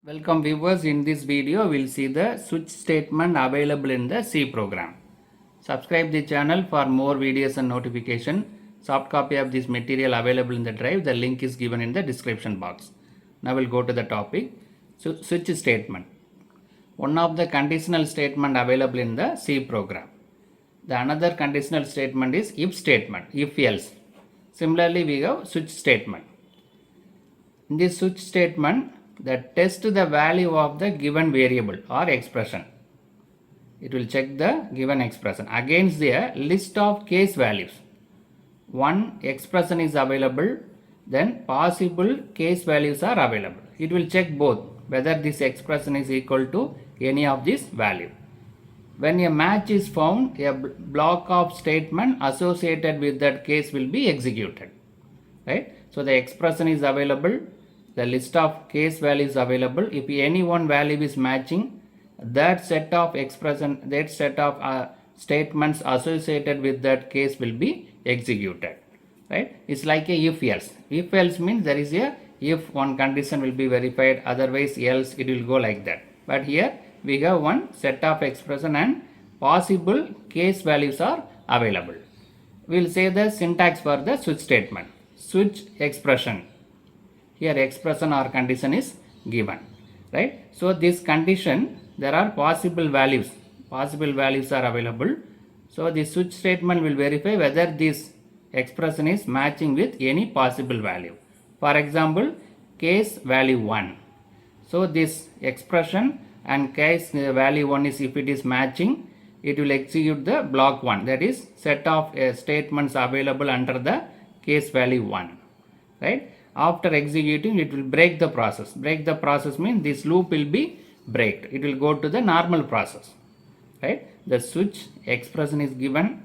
Welcome viewers, in this video we will see the switch statement available in the C program. Subscribe the channel for more videos and notification. Soft copy of this material available in the drive. The link is given in the description box. Now we'll go to the topic. Switch statement. One of the conditional statement available in the C program. The another conditional statement is if statement, if else. Similarly we have switch statement. In this switch statement, test the value of the given variable or expression. It will check the given expression against the list of case values. One expression is available, then possible case values are available. It will check both whether this expression is equal to any of this value. When a match is found, a block of statement associated with that case will be executed. Right? So the expression is available, the list of case values available. If any one value is matching, that set of statements associated with that case will be executed. Right? It's like a if else. If else means there is a if one condition will be verified, otherwise else it will go like that. But here we have one set of expression and possible case values are available. We will say the syntax for the switch statement. Switch expression. Here expression or condition is given, right? So this condition, there are possible values are available. So the switch statement will verify whether this expression is matching with any possible value. For example, case value 1. So this expression and case value 1 is, if it is matching, it will execute the block 1, that is set of statements available under the case value 1, right? After executing, it will break the process. Break the process means this loop will be breaked. It will go to the normal process, right? The switch expression is given.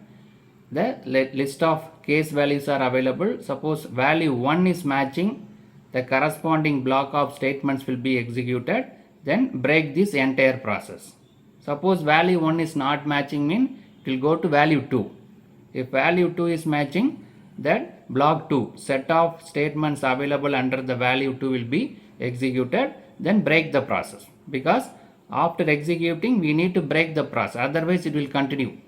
The list of case values are available. Suppose value 1 is matching, the corresponding block of statements will be executed. Then break this entire process. Suppose value 1 is not matching, means it will go to value 2. If value 2 is matching, then block 2, set of statements available under the value 2 will be executed. Then break the process, because after executing we need to break the process, otherwise it will continue.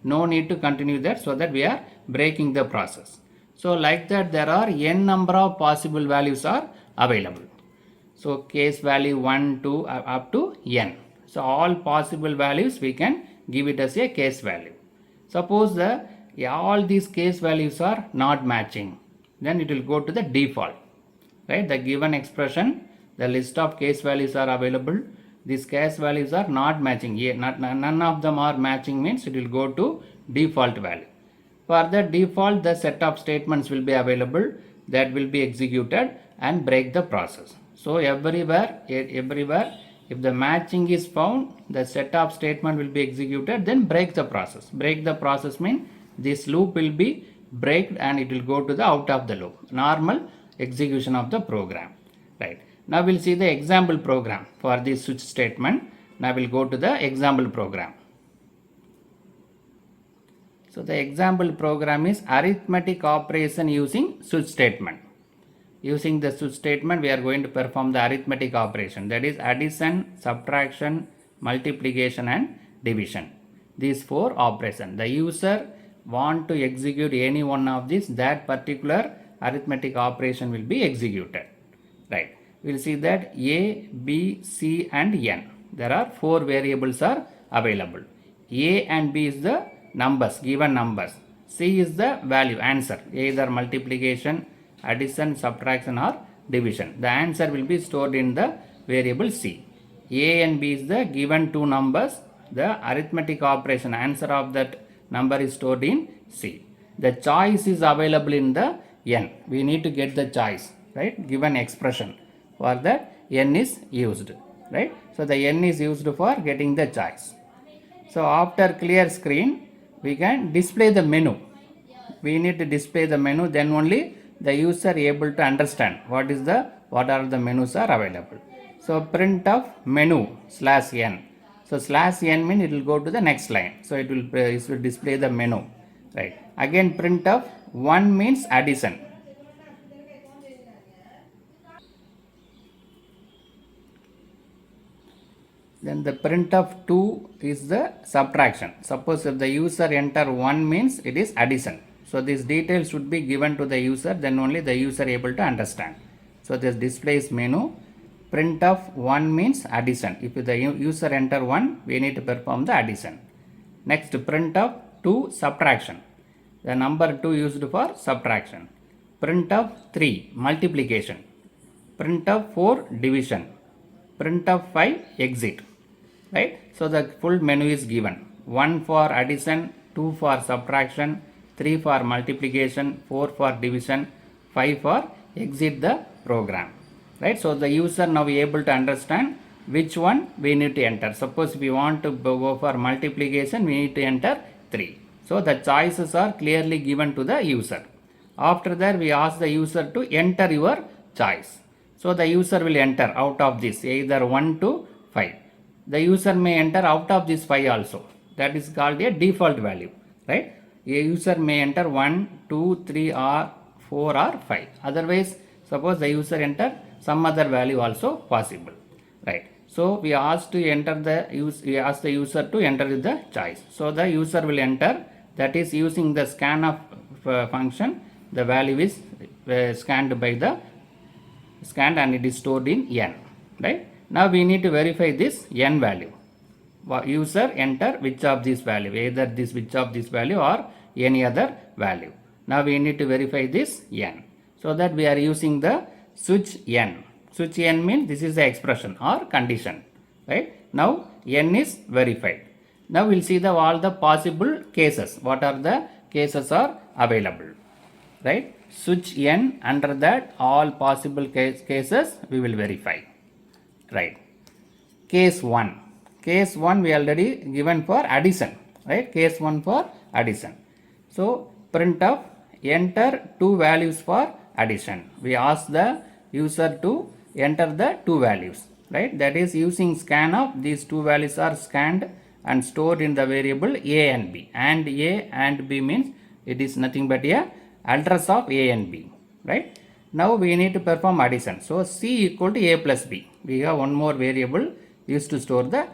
No need to continue that, so that we are breaking the process. So like that there are n number of possible values are available. So case value 1, 2 up to n. So all possible values we can give it as a case value. Suppose all these case values are not matching, then it will go to the default, right? The given expression, the list of case values are available. These case values are not matching. None of them are matching means it will go to default value. For the default, the set of statements will be available that will be executed and break the process. So everywhere if the matching is found, the set of statement will be executed, then break the process. Break the process means this loop will be breaked and it will go to the out of the loop, normal execution of the program, right? Now we'll see the example program for this switch statement. Now we'll go to the example program. So the example program is arithmetic operation using switch statement. Using the switch statement, we are going to perform the arithmetic operation, that is addition, subtraction, multiplication and division. These 4 operations. The user want to execute any one of these, that particular arithmetic operation will be executed, right? We will see that A, B, C and N. There are 4 variables are available. A and B is the numbers, given numbers. C is the value, answer, either multiplication, addition, subtraction or division. The answer will be stored in the variable C. A and B is the given 2 numbers. The arithmetic operation, answer of that number is stored in C. The choice is available in the N. We need to get the choice, right? Given expression. For that N is used, right? So the N is used for getting the choice. So after clear screen, we can display the menu. We need to display the menu, then only the user able to understand what are the menus are available. So print of menu /n. So /n means it will go to the next line. So it will display the menu, right? Again print of 1 means addition. Then the print of 2 is the subtraction. Suppose if the user enter 1 means it is addition. So this detail should be given to the user, then only the user able to understand. So this displays menu. Print of 1 means addition. If the user enter 1, we need to perform the addition. Next, print of 2 subtraction. The number 2 used for subtraction. Print of 3 multiplication. Print of 4 division. Print of 5 exit. Right? So the full menu is given. 1 for addition, 2 for subtraction, 3 for multiplication, 4 for division, 5 for exit the program. Right? So the user now be able to understand which one we need to enter. Suppose we want to go for multiplication, we need to enter 3. So the choices are clearly given to the user. After that, we ask the user to enter your choice. So the user will enter out of this either 1 to 5. The user may enter out of this 5 also. That is called a default value. Right? A user may enter 1, 2, 3 or 4 or 5. Otherwise, suppose the user enter some other value also possible. Right? So we ask the user to enter the choice. So the user will enter, that is using the scanf function. The value is scanned and it is stored in n. Right? Now we need to verify this n value. User enter which of this value, either which of this value or any other value. Now we need to verify this n. So that we are using the switch n. Switch n means this is the expression or condition. Right? Now n is verified. Now we'll see all the possible cases. What are the cases are available. Right? Switch n, under that all possible cases we will verify. Right? Case 1. Case 1 we already given for addition. Right? Case 1 for addition. So print of enter 2 values for addition. We ask the user to enter the 2 values. Right? That is using scanf, these 2 values are scanned and stored in the variable a and b. And a and b means it is nothing but a address of a and b. Right? Now we need to perform addition. So c equal to a plus b. We have one more variable used to store the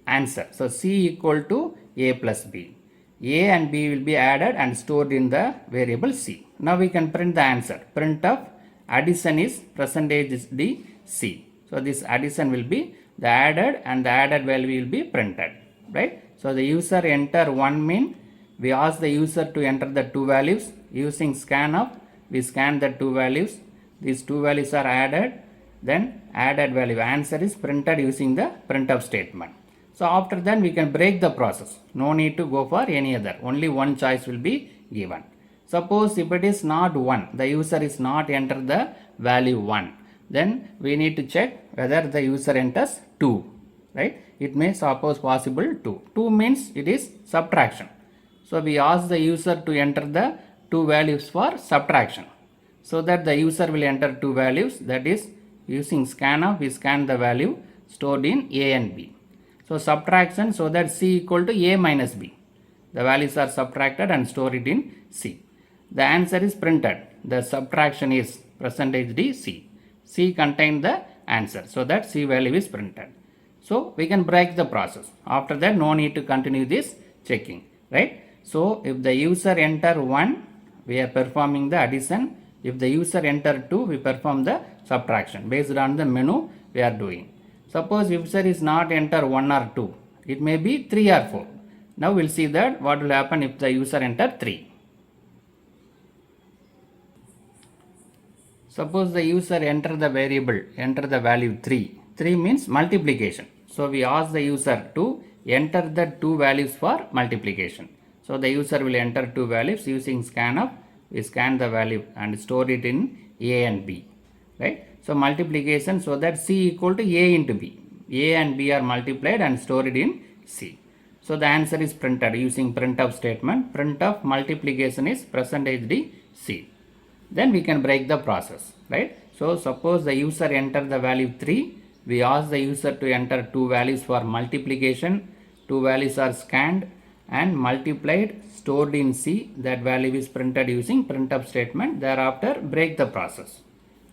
answer. So c equal to a plus b. A and b will be added and stored in the variable c. Now we can print the answer. Print of addition is %d c. So this addition will be the added and the added value will be printed. Right? So the user enter 1 mean we ask the user to enter the 2 values. Using scanf, we scan the 2 values. These 2 values are added. Then added value answer is printed using the printf statement. So after that we can break the process. No need to go for any other. Only one choice will be given. Suppose if it is not 1, the user is not enter the value 1. Then we need to check whether the user enters 2. Right? It may suppose possible 2. 2 means it is subtraction. So we ask the user to enter the 2 values for subtraction. So that the user will enter 2 values, that is using scanf we scan the value stored in a and b. So subtraction, so that c equal to a minus b. The values are subtracted and stored it in c. The answer is printed. The subtraction is %d c. C contains the answer. So that c value is printed. So we can break the process. After that no need to continue this checking. Right? So if the user enter 1, we are performing the addition. If the user enter 2, we perform the subtraction. Based on the menu we are doing. Suppose user is not enter 1 or 2. It may be 3 or 4. Now we'll see that what will happen if the user enter 3. Suppose the user enter the variable, enter the value 3. 3 means multiplication. So we ask the user to enter the 2 values for multiplication. So the user will enter 2 values using scanf. We scan the value and store it in a and b. Right? So multiplication, so that c equal to a into b. A and b are multiplied and stored in c. So the answer is printed using printf statement. Printf multiplication is %d c. Then we can break the process. Right? So suppose the user enter the value 3. We ask the user to enter 2 values for multiplication. 2 values are scanned and multiplied, stored in C. That value is printed using printf statement. Thereafter break the process.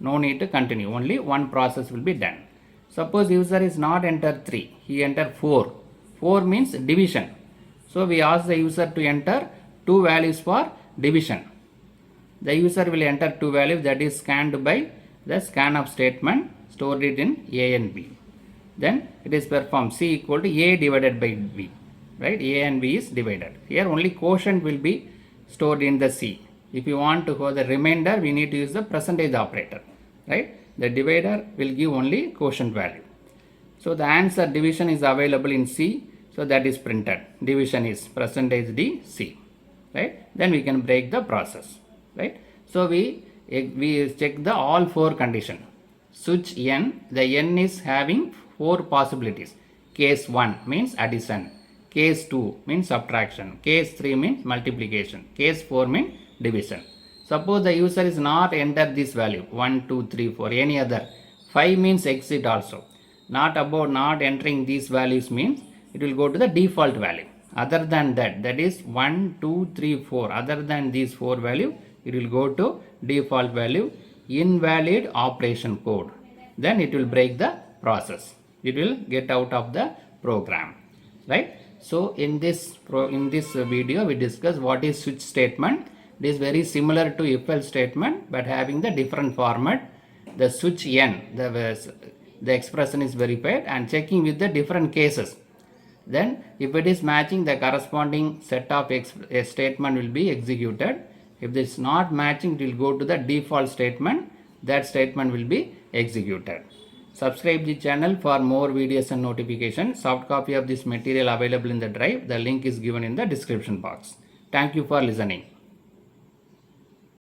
No need to continue. Only one process will be done. Suppose user is not enter 3, he enter 4. 4 means division. So we ask the user to enter 2 values for division. The user will enter 2 values, that is scanned by the scanf statement, stored it in A and B. Then it is performed C equal to A divided by B. Right? A and B is divided. Here only quotient will be stored in the C. If you want to have the remainder, we need to use the percentage operator. Right? The divider will give only quotient value. So the answer division is available in C. So that is printed. Division is percentage D C. Right? Then we can break the process. Right? So we check the all 4 conditions. Switch N, the N is having 4 possibilities. Case 1 means addition. Case 2 means subtraction. Case 3 means multiplication. Case 4 means division. Suppose the user is not enter this value 1, 2, 3, 4, any other. 5 means exit also. Not entering these values means it will go to the default value. Other than that, that is 1, 2, 3, 4. Other than these 4 value, it will go to default value, invalid operation code. Then it will break the process. It will get out of the program. Right? So in this video, we discuss what is switch statement. It is very similar to if-else statement, but having the different format. The switch N, the expression is verified and checking with the different cases. Then if it is matching, the corresponding set of a statement will be executed. If this is not matching, it will go to the default statement. That statement will be executed. Subscribe the channel for more videos and notifications. Soft copy of this material available in the drive. The link is given in the description box. Thank you for listening.